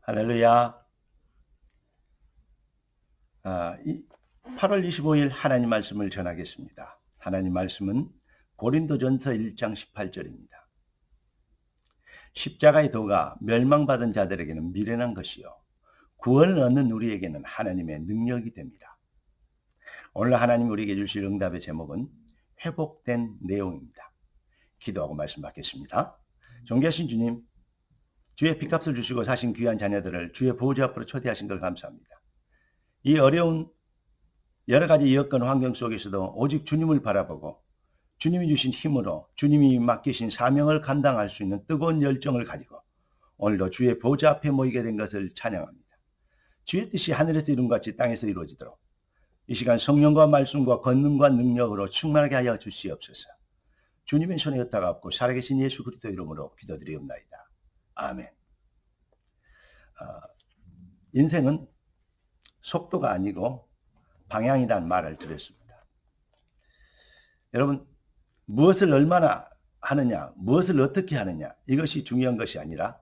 할렐루야. 8월 25일 하나님 말씀을 전하겠습니다. 하나님 말씀은 고린도전서 1장 18절입니다. 십자가의 도가 멸망받은 자들에게는 미련한 것이요 구원을 얻는 우리에게는 하나님의 능력이 됩니다. 오늘 하나님 우리에게 주실 응답의 제목은 회복된 내용입니다. 기도하고 말씀 받겠습니다. 존귀하신 주님, 주의 피값을 주시고 사신 귀한 자녀들을 주의 보호자 앞으로 초대하신 걸 감사합니다. 이 어려운 여러 가지 여건 환경 속에서도 오직 주님을 바라보고 주님이 주신 힘으로 주님이 맡기신 사명을 감당할 수 있는 뜨거운 열정을 가지고 오늘도 주의 보좌 앞에 모이게 된 것을 찬양합니다. 주의 뜻이 하늘에서 이룬 것 같이 땅에서 이루어지도록 이 시간 성령과 말씀과 권능과 능력으로 충만하게 하여 주시옵소서. 주님의 손에 였다가 없고 살아계신 예수 그리스도 이름으로 기도드리옵나이다. 아멘. 인생은 속도가 아니고 방향이란 말을 들었습니다. 여러분, 무엇을 얼마나 하느냐, 무엇을 어떻게 하느냐, 이것이 중요한 것이 아니라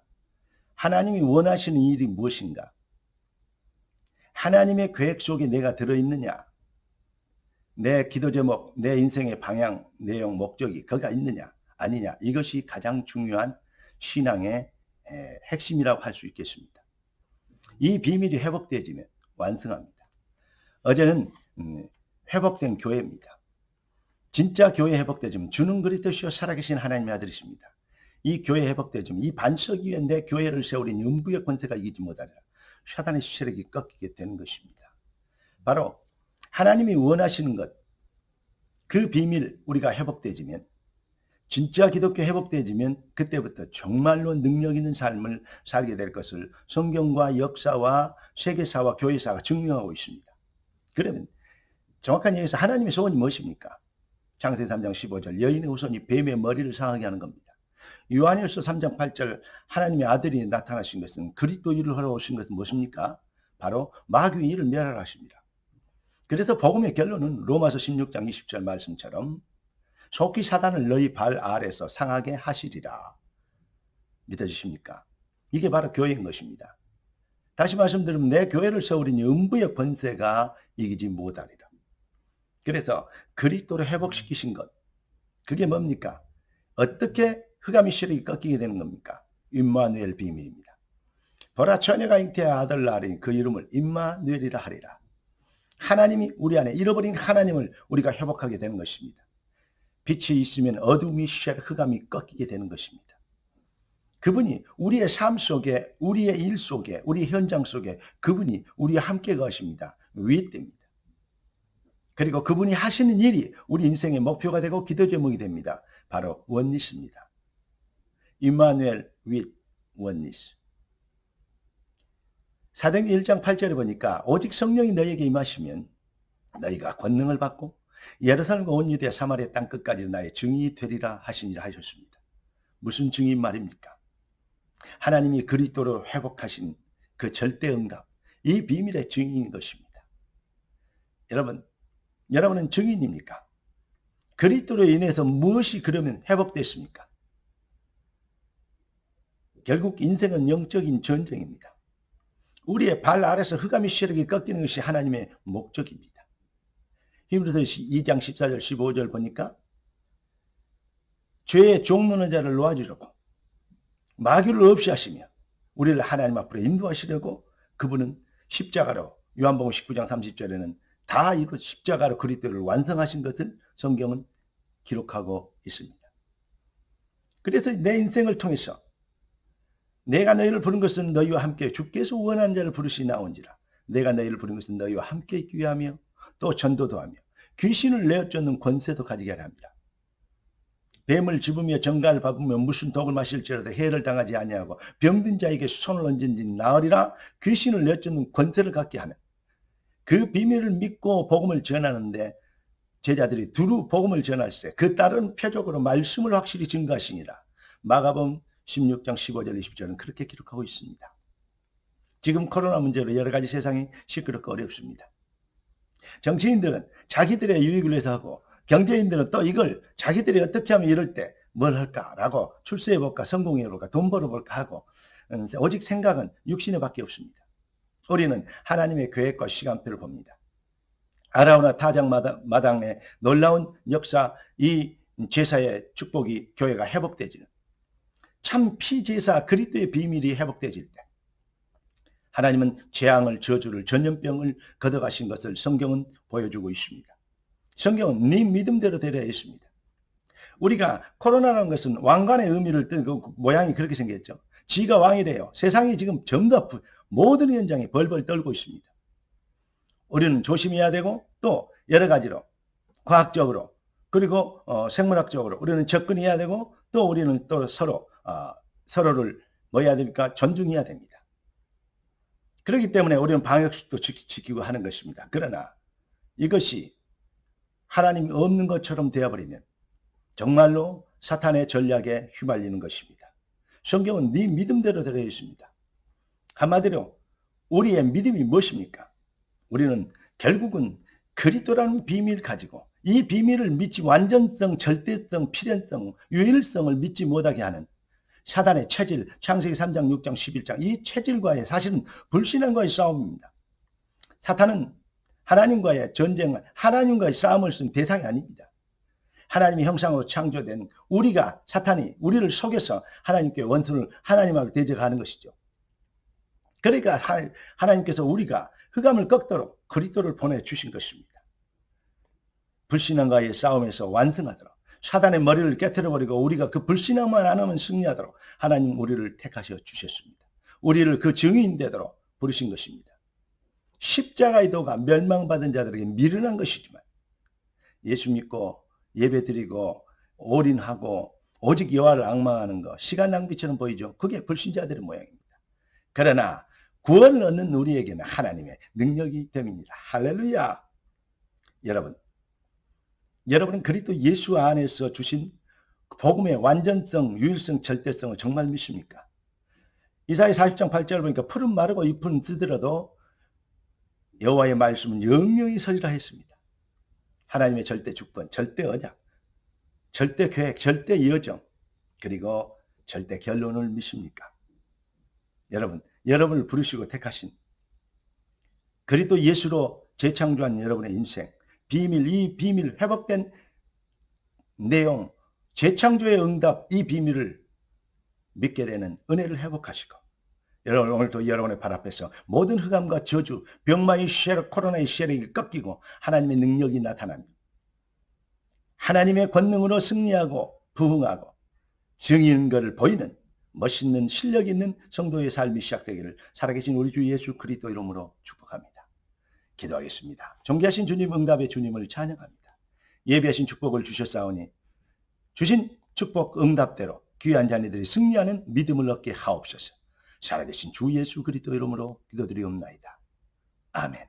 하나님이 원하시는 일이 무엇인가, 하나님의 계획 속에 내가 들어있느냐, 내 기도 제목, 내 인생의 방향, 내용, 목적이 거기가 있느냐 아니냐, 이것이 가장 중요한 신앙의 핵심이라고 할 수 있겠습니다. 이 비밀이 회복되어지면 완성합니다. 어제는 회복된 교회입니다. 진짜 교회 회복되어지면 주는 그리스도시요 살아계신 하나님의 아들이십니다. 이 교회 회복되어지면 이 반석 위에 내 교회를 세우린 음부의 권세가 이기지 못하리라. 사단의 세력이 꺾이게 되는 것입니다. 바로 하나님이 원하시는 것, 그 비밀 우리가 회복되어지면, 진짜 기독교 회복되어지면 그때부터 정말로 능력 있는 삶을 살게 될 것을 성경과 역사와 세계사와 교회사가 증명하고 있습니다. 그러면 정확한 얘기에서 하나님의 소원이 무엇입니까? 창세기 3장 15절 여인의 후손이 뱀의 머리를 상하게 하는 겁니다. 요한일서 3장 8절 하나님의 아들이 나타나신 것은 그리스도 일을 하러 오신 것은 무엇입니까? 바로 마귀의 일을 멸하라 하십니다. 그래서 복음의 결론은 로마서 16장 20절 말씀처럼 속히 사단을 너희 발 아래서 상하게 하시리라. 믿어주십니까? 이게 바로 교회인 것입니다. 다시 말씀드리면 내 교회를 세우리니 음부의 권세가 이기지 못하리라. 그래서 그리스도를 회복시키신 것, 그게 뭡니까? 어떻게 흑암의 세력이 꺾이게 되는 겁니까? 임마누엘 비밀입니다. 보라 처녀가 잉태한 아들 낳으리니 그 이름을 임마누엘이라 하리라. 하나님이 우리 안에 잃어버린 하나님을 우리가 회복하게 되는 것입니다. 빛이 있으면 어둠이 흑암이 꺾이게 되는 것입니다. 그분이 우리의 삶 속에, 우리의 일 속에, 우리 현장 속에 그분이 우리와 함께 가십니다. 위입니다. 그리고 그분이 하시는 일이 우리 인생의 목표가 되고 기도 제목이 됩니다. 바로 원리스입니다. 임마누엘 with 원리스. 사도행전 1장 8절에 보니까 오직 성령이 너희에게 임하시면 너희가 권능을 받고 예루살렘과 온 유대야 사마리아 땅 끝까지 나의 증인이 되리라 하시니라 하셨습니다. 무슨 증인 말입니까? 하나님이 그리스도로 회복하신 그 절대 응답, 이 비밀의 증인인 것입니다. 여러분은 증인입니까? 그리스도로 인해서 무엇이 그러면 회복됐습니까? 결국 인생은 영적인 전쟁입니다. 우리의 발 아래서 흑암의 세력이 꺾이는 것이 하나님의 목적입니다. 히브리서 2장 14절 15절 보니까 죄의 종로는 자를 놓아주려고 마귀를 없이 하시며 우리를 하나님 앞으로 인도하시려고 그분은 십자가로, 요한복음 19장 30절에는 다 이루 십자가로 그리스도를 완성하신 것을 성경은 기록하고 있습니다. 그래서 내 인생을 통해서 내가 너희를 부른 것은 너희와 함께 주께서 원하는 자를 부르시 나온지라. 내가 너희를 부른 것은 너희와 함께 있기 위하며 또 전도도 하며 귀신을 내어쫓는 권세도 가지게 하려 합니다. 뱀을 집으며 정갈을 밟으며 무슨 독을 마실지라도 해를 당하지 아니하고 병든 자에게 손을 얹은지 나으리라. 귀신을 내어쫓는 권세를 갖게 하는 그 비밀을 믿고 복음을 전하는데 제자들이 두루 복음을 전할 때 그 다른 표적으로 말씀을 확실히 증거하시니라. 마가복음 16장 15절 20절은 그렇게 기록하고 있습니다. 지금 코로나 문제로 여러 가지 세상이 시끄럽고 어렵습니다. 정치인들은 자기들의 유익을 위해서 하고 경제인들은 또 이걸 자기들이 어떻게 하면 이럴 때 뭘 할까라고 출세해볼까, 성공해볼까, 돈 벌어볼까 하고 오직 생각은 육신에 밖에 없습니다. 우리는 하나님의 계획과 시간표를 봅니다. 아라우나 타작마당의 놀라운 역사, 이 제사의 축복이 교회가 회복되지는, 참 피제사 그리스도의 비밀이 회복되질 때 하나님은 재앙을, 저주를, 전염병을 걷어가신 것을 성경은 보여주고 있습니다. 성경은 네 믿음대로 되려 있습니다. 우리가 코로나라는 것은 왕관의 의미를 뜬 그 모양이 그렇게 생겼죠. 지가 왕이래요. 세상이 지금 전부 다 모든 현장이 벌벌 떨고 있습니다. 우리는 조심해야 되고, 또 여러 가지로 과학적으로 그리고 생물학적으로 우리는 접근해야 되고, 또 우리는 또 서로를 뭐 해야 됩니까? 존중해야 됩니다. 그렇기 때문에 우리는 방역수칙도 지키고 하는 것입니다. 그러나 이것이 하나님이 없는 것처럼 되어버리면 정말로 사탄의 전략에 휘말리는 것입니다. 성경은 네 믿음대로 되어 있습니다. 한마디로 우리의 믿음이 무엇입니까? 우리는 결국은 그리스도라는 비밀을 가지고, 이 비밀을 믿지, 완전성, 절대성, 필연성, 유일성을 믿지 못하게 하는 사단의 체질, 창세기 3장, 6장, 11장, 이 체질과의, 사실은 불신앙과의 싸움입니다. 사탄은 하나님과의 전쟁, 하나님과의 싸움을 쓴 대상이 아닙니다. 하나님의 형상으로 창조된 우리가, 사탄이 우리를 속여서 하나님께 원수를, 하나님하고 대적하는 것이죠. 그러니까 하나님께서 우리가 흑암을 꺾도록 그리스도를 보내주신 것입니다. 불신앙과의 싸움에서 완승하도록, 사단의 머리를 깨트려버리고 우리가 그 불신앙만 안 하면 승리하도록 하나님 우리를 택하셔 주셨습니다. 우리를 그 증인 되도록 부르신 것입니다. 십자가의 도가 멸망받은 자들에게 미련한 것이지만, 예수 믿고 예배드리고 올인하고 오직 여호와를 앙망하는 것, 시간 낭비처럼 보이죠. 그게 불신자들의 모양입니다. 그러나 구원을 얻는 우리에게는 하나님의 능력이 됨입니다. 할렐루야. 여러분은 그리스도 예수 안에서 주신 복음의 완전성, 유일성, 절대성을 정말 믿습니까? 이사야 40장 8절을 보니까 풀은 마르고 잎은 쓰더라도 여호와의 말씀은 영영이 서리라 했습니다. 하나님의 절대 주권, 절대 언약, 절대 계획, 절대 여정, 그리고 절대 결론을 믿습니까? 여러분을 부르시고 택하신 그리스도 예수로 재창조한 여러분의 인생, 이 비밀, 회복된 내용, 재창조의 응답, 이 비밀을 믿게 되는 은혜를 회복하시고, 여러분 오늘도 여러분의 발 앞에서 모든 흑암과 저주, 병마의 세력, 코로나의 세력이 꺾이고 하나님의 능력이 나타나며 하나님의 권능으로 승리하고 부흥하고 증인 것을 보이는 멋있는 실력 있는 성도의 삶이 시작되기를 살아계신 우리 주 예수 그리스도 이름으로 축복합니다. 기도하겠습니다. 존귀하신 주님, 응답의 주님을 찬양합니다. 예비하신 축복을 주셨사오니 주신 축복 응답대로 귀한 자녀들이 승리하는 믿음을 얻게 하옵소서. 살아계신 주 예수 그리스도 이름으로 기도드리옵나이다. 아멘.